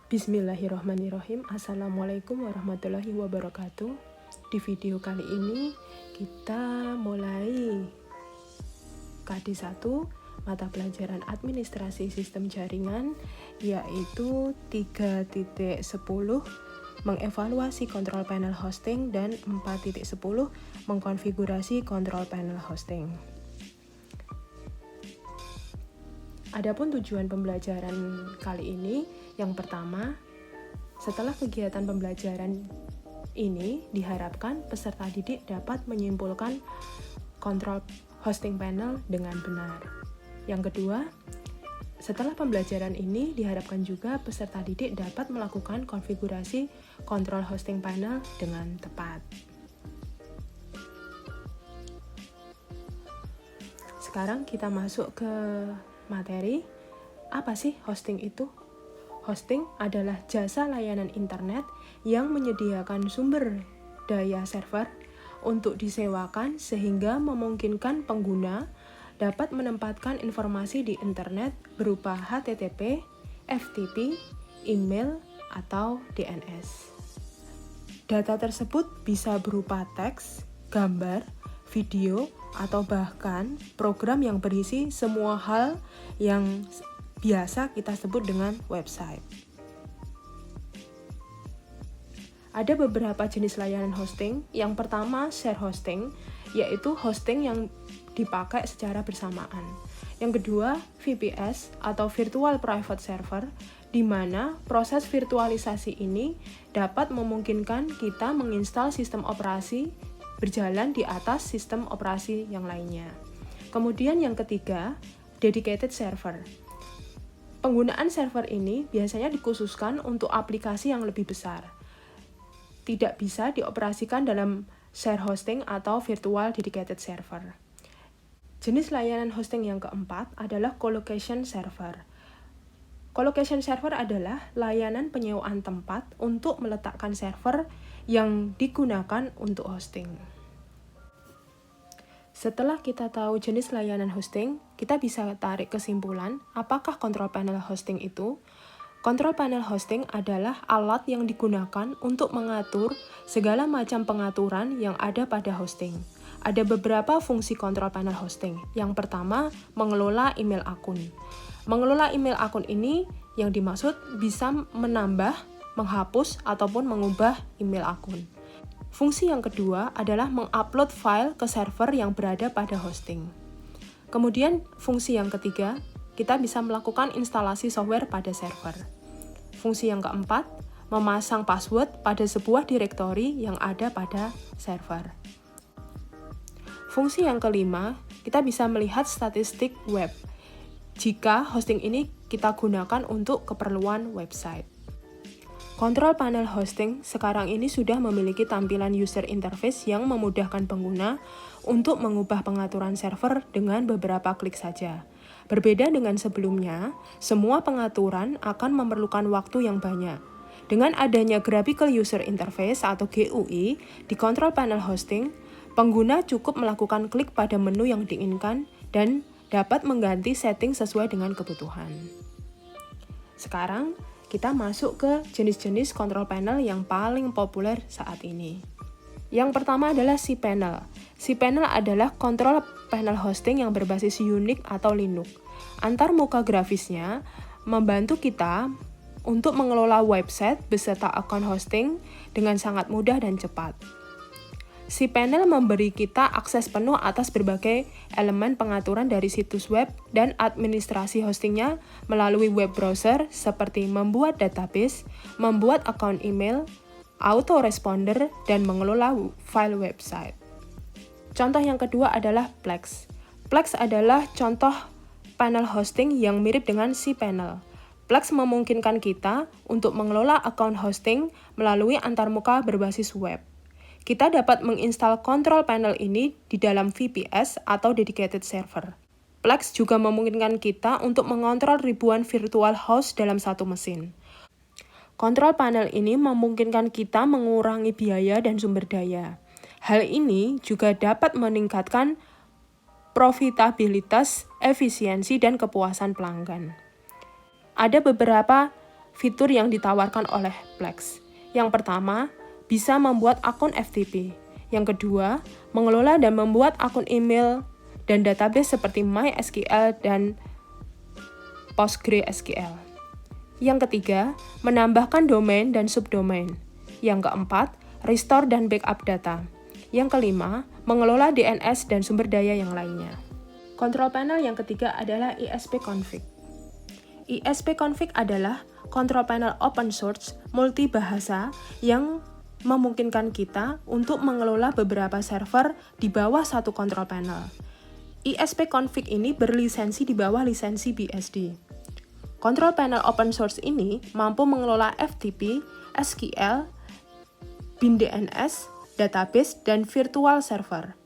Bismillahirrahmanirrahim. Assalamualaikum warahmatullahi wabarakatuh. Di video kali ini kita mulai KD1 mata pelajaran administrasi sistem jaringan, yaitu 3.10 mengevaluasi kontrol panel hosting dan 4.10 mengkonfigurasi kontrol panel hosting. Adapun tujuan pembelajaran kali ini, yang pertama, setelah kegiatan pembelajaran ini diharapkan peserta didik dapat menyimpulkan kontrol hosting panel dengan benar. Yang kedua, setelah pembelajaran ini diharapkan juga peserta didik dapat melakukan konfigurasi kontrol hosting panel dengan tepat. Sekarang kita masuk ke materi. Apa sih hosting itu? Hosting adalah jasa layanan internet yang menyediakan sumber daya server untuk disewakan sehingga memungkinkan pengguna dapat menempatkan informasi di internet berupa HTTP, FTP, email, atau DNS. Data tersebut bisa berupa teks, gambar, video, atau bahkan program yang berisi semua hal yang biasa kita sebut dengan website. Ada beberapa jenis layanan hosting. Yang pertama, share hosting, yaitu hosting yang dipakai secara bersamaan. Yang kedua, VPS atau Virtual Private Server, di mana proses virtualisasi ini dapat memungkinkan kita menginstal sistem operasi berjalan di atas sistem operasi yang lainnya. Kemudian yang ketiga, dedicated server. Penggunaan server ini biasanya dikhususkan untuk aplikasi yang lebih besar. Tidak bisa dioperasikan dalam share hosting atau virtual dedicated server. Jenis layanan hosting yang keempat adalah colocation server. Colocation server adalah layanan penyewaan tempat untuk meletakkan server yang digunakan untuk hosting. Setelah kita tahu jenis layanan hosting, kita bisa tarik kesimpulan apakah kontrol panel hosting itu. Kontrol panel hosting adalah alat yang digunakan untuk mengatur segala macam pengaturan yang ada pada hosting. Ada beberapa fungsi kontrol panel hosting. Yang pertama, mengelola email akun. Mengelola email akun ini yang dimaksud bisa menambah, menghapus, ataupun mengubah email akun. Fungsi yang kedua adalah mengupload file ke server yang berada pada hosting. Kemudian, fungsi yang ketiga, kita bisa melakukan instalasi software pada server. Fungsi yang keempat, memasang password pada sebuah direktori yang ada pada server. Fungsi yang kelima, kita bisa melihat statistik web jika hosting ini kita gunakan untuk keperluan website. Kontrol panel hosting sekarang ini sudah memiliki tampilan user interface yang memudahkan pengguna untuk mengubah pengaturan server dengan beberapa klik saja. Berbeda dengan sebelumnya, semua pengaturan akan memerlukan waktu yang banyak. Dengan adanya Graphical User Interface atau GUI di kontrol panel hosting, pengguna cukup melakukan klik pada menu yang diinginkan dan dapat mengganti setting sesuai dengan kebutuhan. Sekarang, kita masuk ke jenis-jenis kontrol panel yang paling populer saat ini. Yang pertama adalah cPanel. cPanel adalah kontrol panel hosting yang berbasis Unix atau Linux. Antarmuka grafisnya membantu kita untuk mengelola website beserta akun hosting dengan sangat mudah dan cepat. cPanel memberi kita akses penuh atas berbagai elemen pengaturan dari situs web dan administrasi hostingnya melalui web browser seperti membuat database, membuat akun email, autoresponder, dan mengelola file website. Contoh yang kedua adalah Plex. Plex adalah contoh panel hosting yang mirip dengan cPanel. Plex memungkinkan kita untuk mengelola akun hosting melalui antarmuka berbasis web. Kita dapat menginstal kontrol panel ini di dalam VPS atau dedicated server. Plex juga memungkinkan kita untuk mengontrol ribuan virtual host dalam satu mesin. Kontrol panel ini memungkinkan kita mengurangi biaya dan sumber daya. Hal ini juga dapat meningkatkan profitabilitas, efisiensi, dan kepuasan pelanggan. Ada beberapa fitur yang ditawarkan oleh Plex. Yang pertama, bisa membuat akun FTP. Yang kedua, mengelola dan membuat akun email dan database seperti MySQL dan PostgreSQL. Yang ketiga, menambahkan domain dan subdomain. Yang keempat, restore dan backup data. Yang kelima, mengelola DNS dan sumber daya yang lainnya. Control panel yang ketiga adalah ISP-config. ISP-config adalah control panel open source multi-bahasa yang memungkinkan kita untuk mengelola beberapa server di bawah satu control panel. ISP-config ini berlisensi di bawah lisensi BSD. Control panel open source ini mampu mengelola FTP, SQL, bin DNS, database, dan virtual server.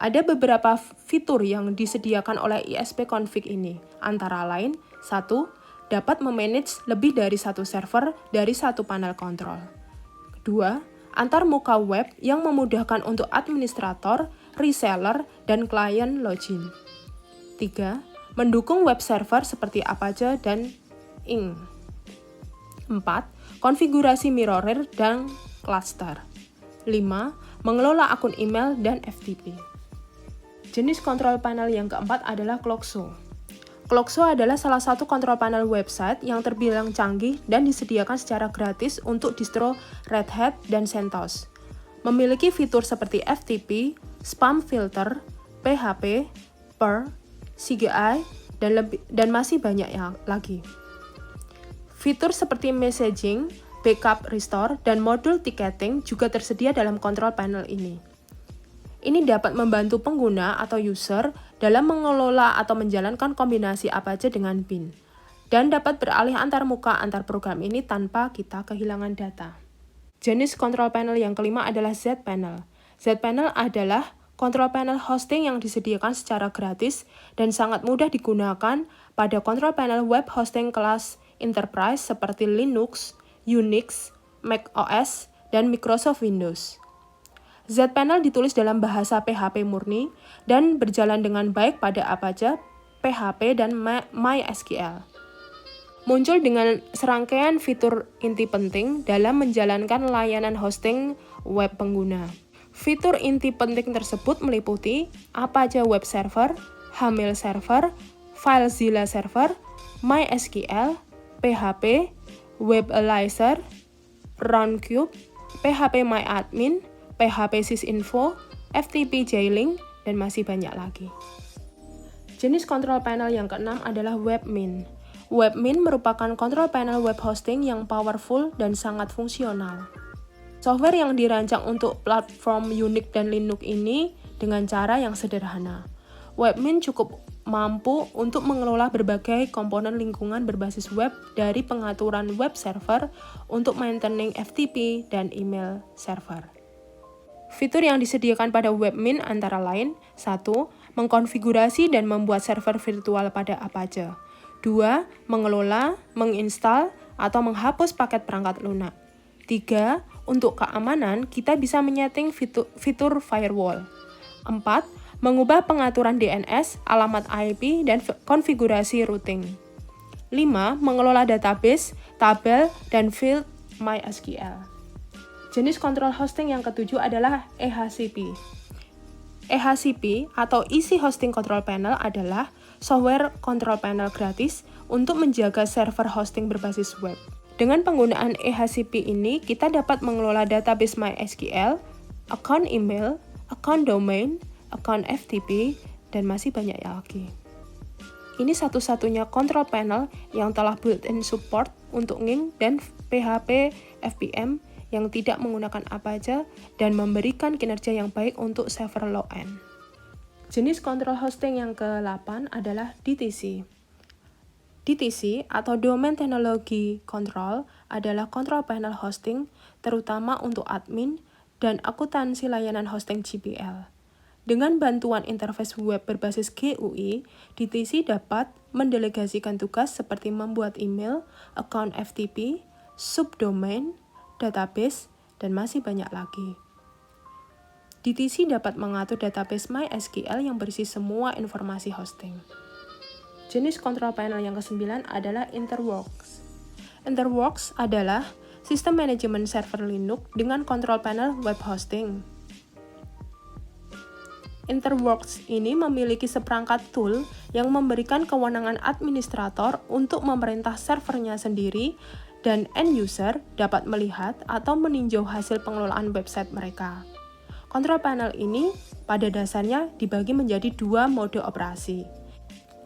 Ada beberapa fitur yang disediakan oleh ISP-config ini, antara lain 1. Dapat memanage lebih dari satu server dari satu panel kontrol. 2. Antar muka web yang memudahkan untuk administrator, reseller, dan klien login. 3. Mendukung web server seperti Apache dan Ing. 4. Konfigurasi mirrorer dan cluster. 5. Mengelola akun email dan FTP. Jenis kontrol panel yang keempat adalah Cloxo. Cloxo adalah salah satu kontrol panel website yang terbilang canggih dan disediakan secara gratis untuk distro Red Hat dan CentOS. Memiliki fitur seperti FTP, spam filter, PHP, PER, CGI, dan masih banyak lagi. Fitur seperti messaging, backup restore, dan modul ticketing juga tersedia dalam kontrol panel ini. Ini dapat membantu pengguna atau user dalam mengelola atau menjalankan kombinasi Apache dengan bin, dan dapat beralih antar muka antar program ini tanpa kita kehilangan data. Jenis kontrol panel yang kelima adalah Z-Panel. Z-Panel adalah kontrol panel hosting yang disediakan secara gratis dan sangat mudah digunakan pada kontrol panel web hosting kelas enterprise seperti Linux, Unix, Mac OS, dan Microsoft Windows. Z-Panel ditulis dalam bahasa PHP murni dan berjalan dengan baik pada Apache, PHP, dan MySQL. Muncul dengan serangkaian fitur inti penting dalam menjalankan layanan hosting web pengguna. Fitur inti penting tersebut meliputi Apache Web Server, Haml Server, FileZilla Server, MySQL, PHP, WebAlyzer, Roundcube, PHPMyAdmin, PHP Sysinfo, FTP J-Link, dan masih banyak lagi. Jenis kontrol panel yang keenam adalah Webmin. Webmin merupakan kontrol panel web hosting yang powerful dan sangat fungsional. Software yang dirancang untuk platform Unix dan Linux ini dengan cara yang sederhana. Webmin cukup mampu untuk mengelola berbagai komponen lingkungan berbasis web dari pengaturan web server untuk maintaining FTP dan email server. Fitur yang disediakan pada Webmin antara lain 1. Mengkonfigurasi dan membuat server virtual pada Apache. 2. Mengelola, menginstal, atau menghapus paket perangkat lunak. 3. Untuk keamanan, kita bisa menyeting fitur firewall. 4. Mengubah pengaturan DNS, alamat IP, dan konfigurasi routing. 5. Mengelola database, tabel, dan field MySQL. Jenis kontrol hosting yang ketujuh adalah EHCP. EHCP atau Easy Hosting Control Panel adalah software control panel gratis untuk menjaga server hosting berbasis web. Dengan penggunaan EHCP ini, kita dapat mengelola database MySQL, akun email, akun domain, akun FTP, dan masih banyak lagi. Ini satu-satunya control panel yang telah built-in support untuk Ning dan PHP FPM yang tidak menggunakan Apache dan memberikan kinerja yang baik untuk server low-end. Jenis kontrol hosting yang ke-8 adalah DTC. DTC atau Domain Technology Control adalah kontrol panel hosting terutama untuk admin dan akuntansi layanan hosting GPL. Dengan bantuan interface web berbasis GUI, DTC dapat mendelegasikan tugas seperti membuat email, akun FTP, subdomain, database, dan masih banyak lagi. DTC dapat mengatur database MySQL yang berisi semua informasi hosting. Jenis kontrol panel yang ke-9 adalah Interworks. EnterWorks adalah sistem manajemen server Linux dengan control panel web hosting. EnterWorks ini memiliki seperangkat tool yang memberikan kewenangan administrator untuk memerintah servernya sendiri dan end user dapat melihat atau meninjau hasil pengelolaan website mereka. Control panel ini pada dasarnya dibagi menjadi dua mode operasi.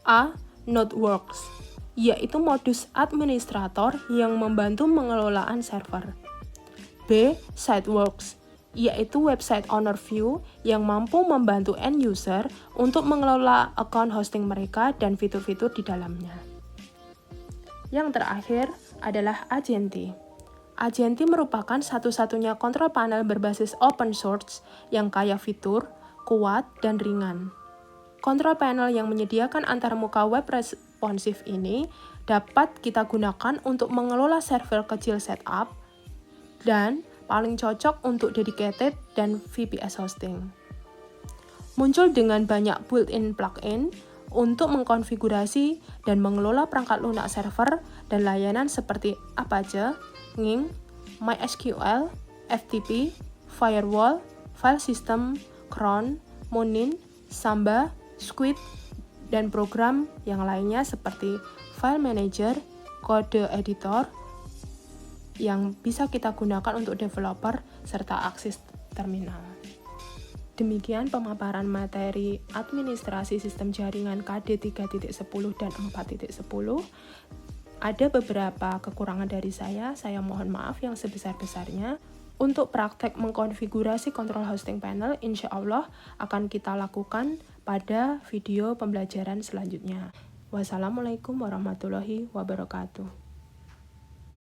A. NodeWorks, yaitu modus administrator yang membantu pengelolaan server. B. SiteWorks, yaitu website owner view yang mampu membantu end user untuk mengelola account hosting mereka dan fitur-fitur di dalamnya. Yang terakhir adalah Agenti. Agenti merupakan satu-satunya control panel berbasis open source yang kaya fitur, kuat, dan ringan. Control panel yang menyediakan antarmuka web responsif ini dapat kita gunakan untuk mengelola server kecil setup dan paling cocok untuk dedicated dan VPS hosting. Muncul dengan banyak built-in plugin untuk mengkonfigurasi dan mengelola perangkat lunak server dan layanan seperti Apache, Nging, MySQL, FTP, Firewall, File System, Cron, Munin, Samba, Squid, dan program yang lainnya seperti File Manager, Code Editor, yang bisa kita gunakan untuk developer serta akses terminal. Demikian pemaparan materi administrasi sistem jaringan KD 3.10 dan 4.10. Ada beberapa kekurangan dari saya mohon maaf yang sebesar-besarnya. Untuk praktek mengkonfigurasi control hosting panel, insya Allah akan kita lakukan pada video pembelajaran selanjutnya. Wassalamualaikum warahmatullahi wabarakatuh.